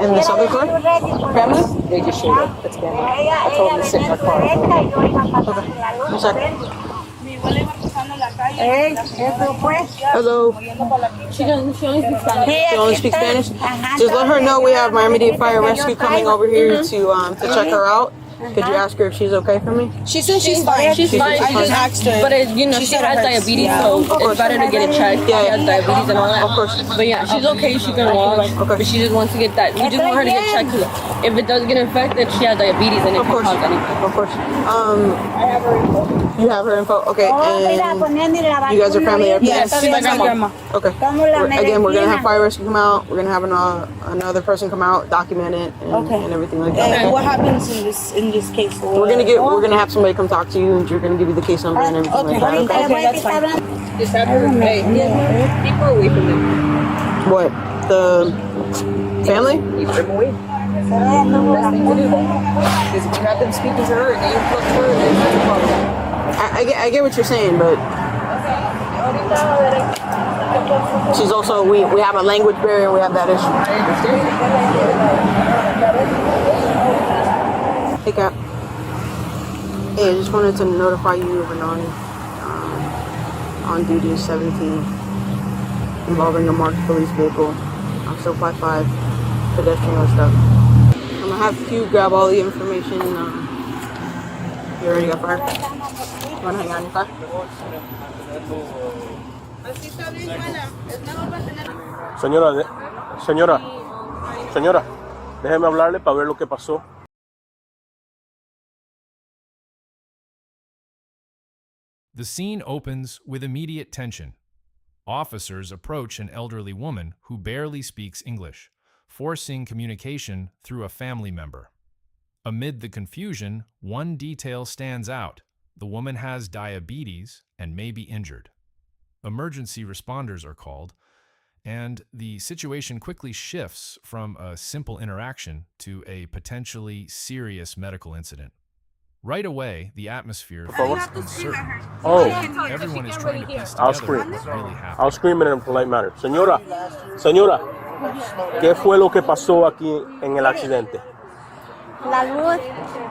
And this other car? Family? They just showed up. It's family. I told them to sit in our car. Okay. One second. Hello. She only speaks Spanish. She only speaks Spanish? Just let her know we have Miami-Dade Fire Rescue coming over here to check her out. Could you ask her if she's okay for me? She said she's fine. She's fine. I just asked her. But she has diabetes, so it's better to get it checked. Yeah, she has diabetes and all that. Of course. But yeah, she's okay. She can walk. Okay. But she just wants to get that. We just want her to get checked. If it does get infected, she has diabetes and it can cause anything. Of course. I have her info. You have her info? Okay. And you guys are family? Yes, she's my grandma. Okay. Again, we're going to have fire rescue come out. We're going to have another person come out, document it, and everything like that. And what happens in this case? We're gonna have somebody come talk to you, and you're gonna give you the case number and everything like that. Okay, that's fine. Just have her keep her away from them. What? The family? Keep them away. Because if you have them speaking to her and they influence her, then that's a problem. I get what you're saying, but she's also we have a language barrier. We have that issue. I understand. Hey, Cap. Hey, I just wanted to notify you of an on duty 17 involving a marked police vehicle. I'm still 5'5", pedestrian or stuff. I'm gonna have you grab all the information. You already got fire? You wanna hang on your car? Señora, déjeme hablarle para ver lo que pasó. The scene opens with immediate tension. Officers approach an elderly woman who barely speaks English, forcing communication through a family member. Amid the confusion, one detail stands out. The woman has diabetes and may be injured. Emergency responders are called, and the situation quickly shifts from a simple interaction to a potentially serious medical incident. Right away, the atmosphere feels uncertain. Oh, Everyone is trying to piece together what really happened. I'll scream in a polite manner. Señora, ¿qué fue lo que pasó aquí en el accidente? La luz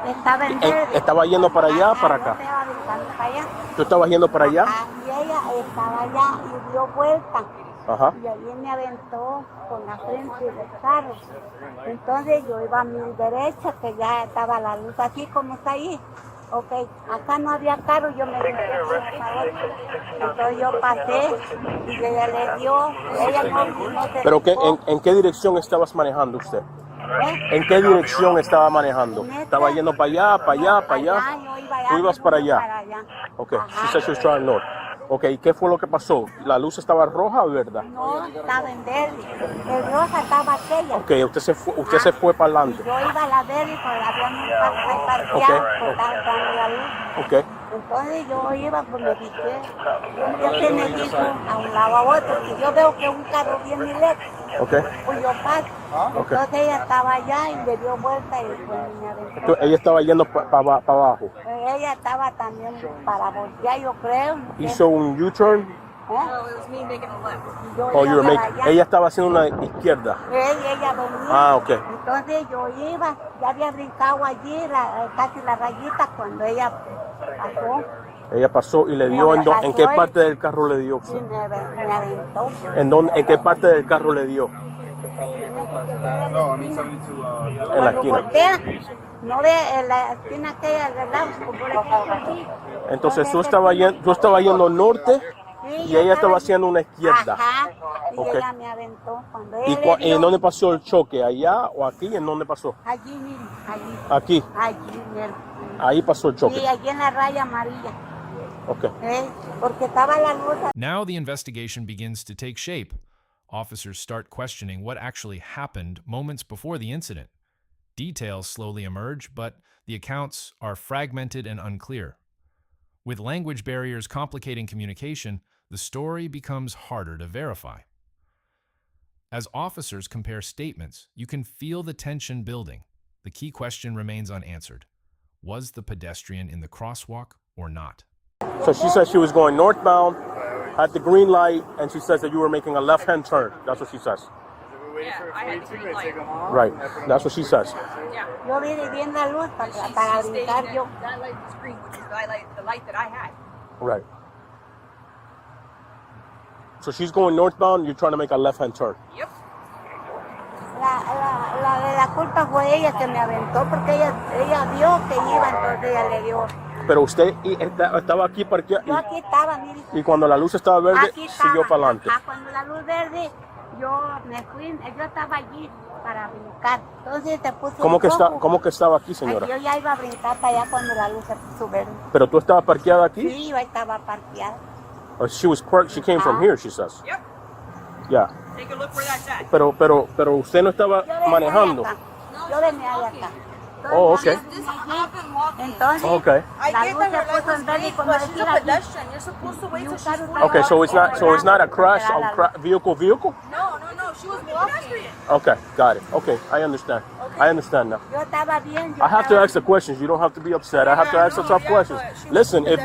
estaba en verde. ¿Estaba yendo para allá o para acá? ¿Tú estabas yendo para allá? Y ella estaba allá y dio vuelta. Ajá. Y ahí me aventó con la frente del carro. Entonces yo iba a mi derecha, que ya estaba la luz así como está ahí. Ok, acá no había carro, yo me dije, entonces yo pasé y ella le dio, ella no se ¿Pero en qué dirección estabas manejando usted? ¿En qué dirección estaba manejando? ¿Estaba yendo para allá, para allá, para allá? ¿Tú ibas para allá? Ok, she said she was trying north. Ok, ¿y qué fue lo que pasó? ¿La luz estaba roja o verde? No, estaba en verde. El roja estaba aquella. Ok, usted se fue para adelante. Yo iba a la verde, pero había un parqueado, porque estaba entrando la luz. Ok. Entonces yo iba, pues me dije, yo se me dijo a un lado a otro, y yo veo que un carro viene lejos. Ok. Pues yo paso. Entonces ella estaba allá y le dio vuelta y pues me aventó. Entonces, ella estaba yendo para abajo. Ella estaba también para voltear, yo creo. ¿Hizo un U-turn? Ella estaba haciendo una izquierda. Ella venía. Ah, ok. Entonces yo iba, ya había brincado allí casi la rayita cuando ella pasó. Ella pasó y le dio, ¿en qué parte del carro le dio? Sí, me aventó. ¿En qué parte del carro le dio? En la esquina. No ve en la esquina aquella del lado. Entonces tú estabas yendo norte y ella estaba haciendo una izquierda. Ajá. Y Okay. ella me aventó cuando ¿Y en dónde pasó el choque? ¿Allá o aquí? ¿En dónde pasó? Allí, mire, allí. Aquí. Allí, mire. Ahí pasó el choque. Sí, allí en la raya amarilla. Okay. Porque estaba la luz. Now the investigation begins to take shape. Officers start questioning what actually happened moments before the incident. Details slowly emerge, but the accounts are fragmented and unclear. With language barriers complicating communication, the story becomes harder to verify. As officers compare statements, you can feel the tension building. The key question remains unanswered. Was the pedestrian in the crosswalk or not? So she said she was going northbound, had the green light, and she says that you were making a left-hand turn. That's what she says. Right. That's what she says. Yo vi viendo la luz para brincar yo. That light was green, which is the light that I had. Right. So she's going northbound, you're trying to make a left-hand turn. Yep. La de la culpa fue ella que me aventó porque ella vio que iba, entonces ella le dio. Pero usted estaba aquí parqueado. Yo aquí estaba, mire. Y cuando la luz estaba verde, Aquí estaba. siguió para adelante. Cuando la luz verde, yo me fui, yo estaba allí para brincar. Entonces te puse ¿Cómo que estaba aquí, señora? Yo ya iba a brincar para allá cuando la luz se puso verde. Pero tú estabas parqueada aquí? Sí, yo estaba parqueada. Or she was parked, she came from here, she says. Yep. Yeah. Take a look where that's at. Pero usted no estaba manejando. Yo venía allá acá. Oh, okay. Entonces, Okay. la luz se puso en verde y cuando But she's a pedestrian. You're supposed to wait till she's fully Okay, so it's not a crash on vehicle? No. She was walking. Okay, got it. Okay, I understand. I understand now. yo estaba bien. I have to ask the questions. You don't have to be upset. I have to ask the tough questions. Listen, if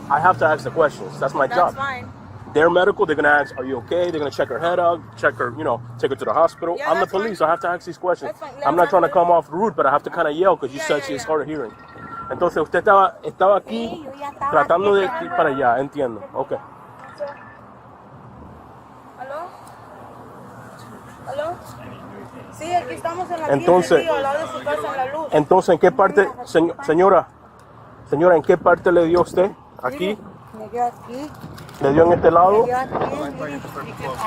I have to ask the questions, that's my job. That's fine. They're medical. They're gonna ask, "Are you okay?" They're gonna check her head out, check her, take her to the hospital. Yeah, I'm the that's police. fine. I have to ask these questions. That's fine. I'm not trying to come off rude, but I have to kind of yell because you said she's hard of hearing. Entonces usted estaba aquí Sí, yo ya estaba tratando de aquí, ir para allá. Entiendo. Okay. ¿Aló? Sí, aquí estamos en la Entonces- 15 al lado de su casa en la luz. Entonces, ¿en qué parte, señora, en qué parte le dio usted? Aquí, Me dio aquí, le dio en este lado. me dio aquí, mire.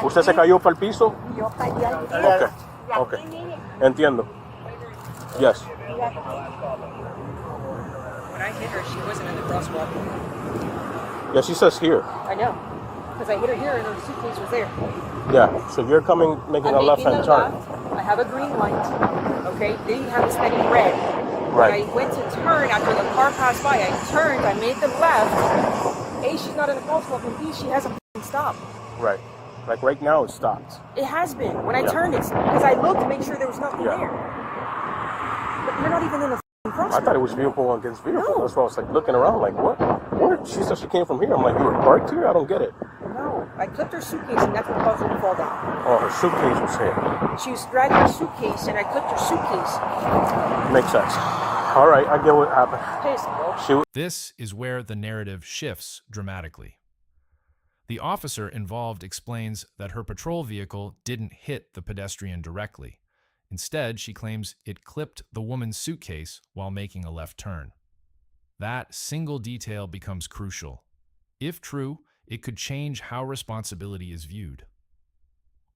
¿Usted se cayó para el piso? Yo caí aquí. Okay. Y aquí, Okay. mire, Entiendo. Yes. y aquí. When I hit her, she wasn't in the crosswalk. Yeah, she says here. I know. Because I hit her here and her suitcase was there. Yeah. So you're making a left-hand turn. I have a green light. Okay? Then you have a steady red. Right. When I went to turn after the car passed by, I turned, I made the left. A, she's not in the crosswalk, and B, she hasn't stopped. Right. Like right now, it stopped. It has been. When I Yeah. turned it, because I looked to make sure there was nothing Yeah. there. But you're not even in the crosswalk. I thought it was vehicle against vehicle. No. That's why I was like looking around, like what? Where? She said she came from here. I'm like, you were parked here? I don't get it. No, I clipped her suitcase, and that's what caused her to fall down. Oh, her suitcase was here. She was dragging her suitcase, and I clipped her suitcase. Makes sense. All right, I get what happened. Jason, bro. She. This is where the narrative shifts dramatically. The officer involved explains that her patrol vehicle didn't hit the pedestrian directly. Instead, she claims it clipped the woman's suitcase while making a left turn. That single detail becomes crucial. If true, it could change how responsibility is viewed.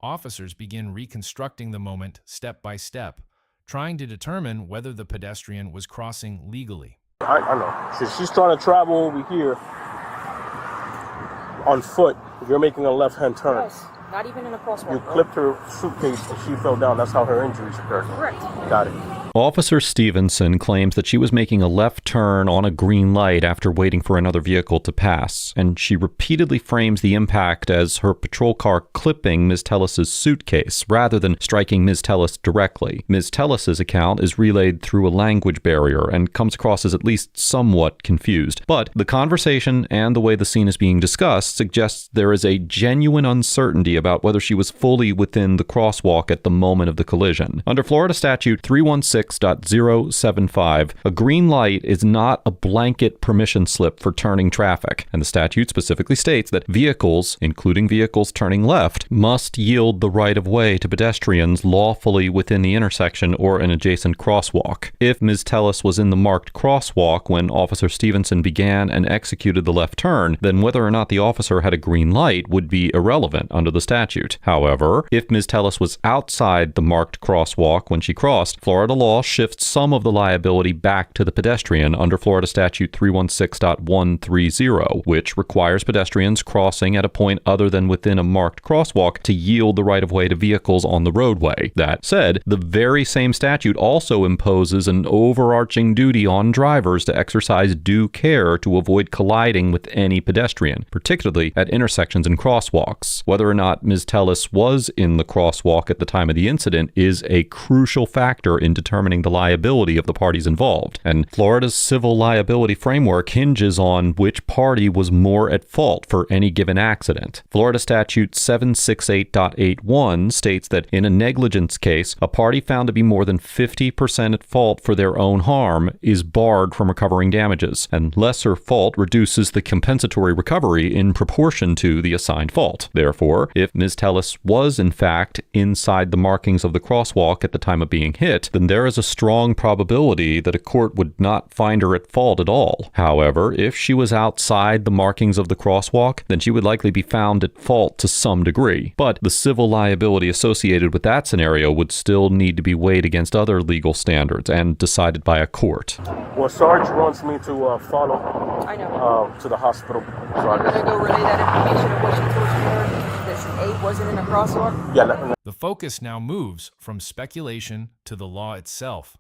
Officers begin reconstructing the moment step by step, trying to determine whether the pedestrian was crossing legally. I know. She's trying to travel over here on foot. You're making a left-hand turn. Yes, not even in a crosswalk. You bro. clipped her suitcase and she fell down. That's how her injuries occurred. Correct. Got it. Officer Stevenson claims that she was making a left turn on a green light after waiting for another vehicle to pass, and she repeatedly frames the impact as her patrol car clipping Ms. Tellis's suitcase rather than striking Ms. Tellis directly. Ms. Tellis's account is relayed through a language barrier and comes across as at least somewhat confused. But the conversation and the way the scene is being discussed suggests there is a genuine uncertainty about whether she was fully within the crosswalk at the moment of the collision. Under Florida Statute 316.075, a green light is not a blanket permission slip for turning traffic, and the statute specifically states that vehicles, including vehicles turning left, must yield the right-of-way to pedestrians lawfully within the intersection or an adjacent crosswalk. If Ms. Tellis was in the marked crosswalk when Officer Stevenson began and executed the left turn, then whether or not the officer had a green light would be irrelevant under the statute. However, if Ms. Tellis was outside the marked crosswalk when she crossed, Florida law shifts some of the liability back to the pedestrian under Florida Statute 316.130, which requires pedestrians crossing at a point other than within a marked crosswalk to yield the right-of-way to vehicles on the roadway. That said, the very same statute also imposes an overarching duty on drivers to exercise due care to avoid colliding with any pedestrian, particularly at intersections and crosswalks. Whether or not Ms. Tellis was in the crosswalk at the time of the incident is a crucial factor in determining determining the liability of the parties involved. And Florida's civil liability framework hinges on which party was more at fault for any given accident. Florida Statute 768.81 states that in a negligence case, a party found to be more than 50% at fault for their own harm is barred from recovering damages, and lesser fault reduces the compensatory recovery in proportion to the assigned fault. Therefore, if Ms. Tellis was in fact inside the markings of the crosswalk at the time of being hit, then there is a strong probability that a court would not find her at fault at all. However, if she was outside the markings of the crosswalk, then she would likely be found at fault to some degree. But the civil liability associated with that scenario would still need to be weighed against other legal standards and decided by a court. Well, Sarge wants me to follow to the hospital. So I'm gonna go relay that information of what she told you that 8 wasn't in the crosswalk. Yeah. The focus now moves from speculation to the law itself.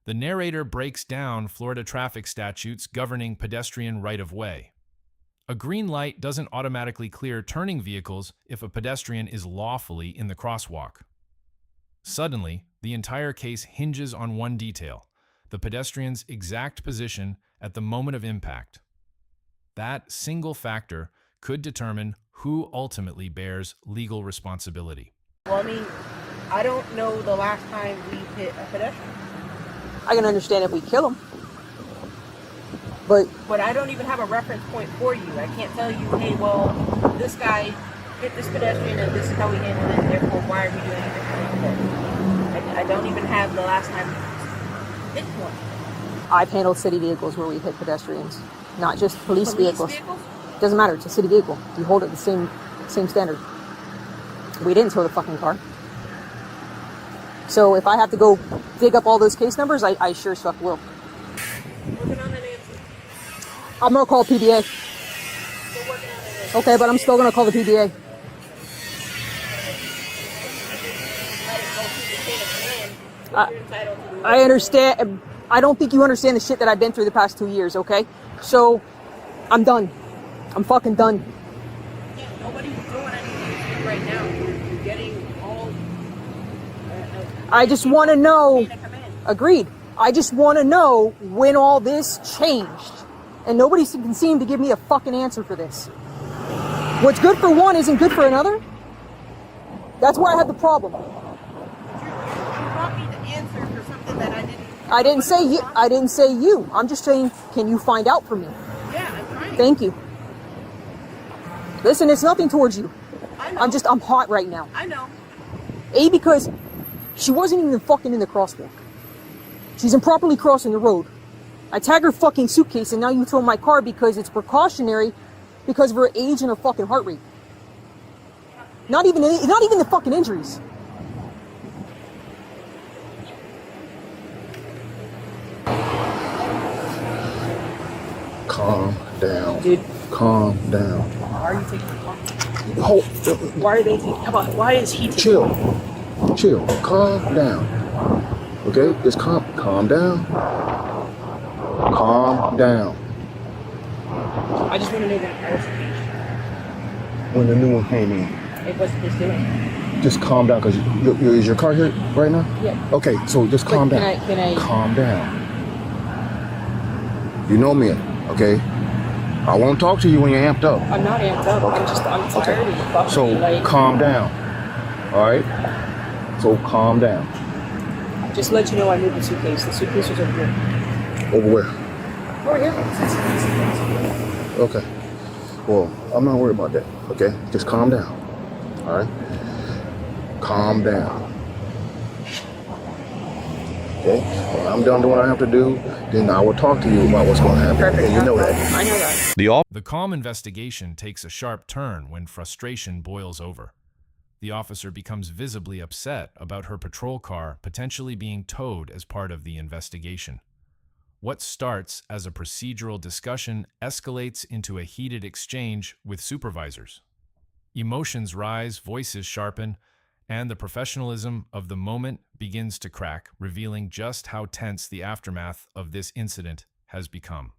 The narrator breaks down Florida traffic statutes governing pedestrian right-of-way. A green light doesn't automatically clear turning vehicles if a pedestrian is lawfully in the crosswalk. Suddenly, the entire case hinges on one detail: the pedestrian's exact position at the moment of impact. That single factor could determine who ultimately bears legal responsibility. Well, I mean, I don't know the last time we hit a pedestrian. I can understand if we kill him. But I don't even have a reference point for you. I can't tell you, hey, well, this guy hit this pedestrian and this is how we handled it, therefore why are we doing it differently? I don't even have the last time we hit one. I've handled city vehicles where we've hit pedestrians, not just police vehicles. Doesn't matter, it's a city vehicle. You hold it the same standard. We didn't tow the fucking car. So if I have to go dig up all those case numbers, I sure as fuck will. Working on an answer. I'm gonna call PBA. Still working on an answer. Okay, but I'm still gonna call the PBA. I understand. I don't think you understand the shit that I've been through the past 2 years, okay? So, I'm done. I'm fucking done. Yeah, nobody's doing anything right now. You're getting all... I just want to know... Agreed. I just want to know when all this changed. And nobody can seem to give me a fucking answer for this. What's good for one isn't good for another. That's where I have the problem. You brought me the answer for something that I didn't... I didn't say you. I didn't say you. I'm just saying, can you find out for me? Yeah, I'm trying. Thank you. Listen, it's nothing towards you. I know. I'm hot right now. I know. A, because she wasn't even fucking in the crosswalk. She's improperly crossing the road. I tag her fucking suitcase and now you tow my car because it's precautionary because of her age and her fucking heart rate. Not even the fucking injuries. Calm down. Dude. Calm down. Why are you taking the car? Hold. Why are they taking? How about why is he taking? Chill. Calm down. Okay, just calm down. Calm down. I just want to know when I was When the new one came in, it wasn't just doing. just calm down. Cause is your car here right now? Yeah. Okay, so just calm But down. can I? Calm down. You know me, okay? I won't talk to you when you're amped up. I'm not amped up. I'm tired of you fucking So me, like, calm down. All right. So calm down. just let you know I moved the suitcase. The suitcase was over here. Over where? Over here. Okay. Well, I'm not worried about that. Okay. Just calm down. All right. Calm down. Okay. When I'm done doing what I have to do, then I will talk to you about what's going to happen. Perfect. And you know that. I know that. The calm investigation takes a sharp turn when frustration boils over. The officer becomes visibly upset about her patrol car potentially being towed as part of the investigation. What starts as a procedural discussion escalates into a heated exchange with supervisors. Emotions rise, voices sharpen, and the professionalism of the moment begins to crack, revealing just how tense the aftermath of this incident has become.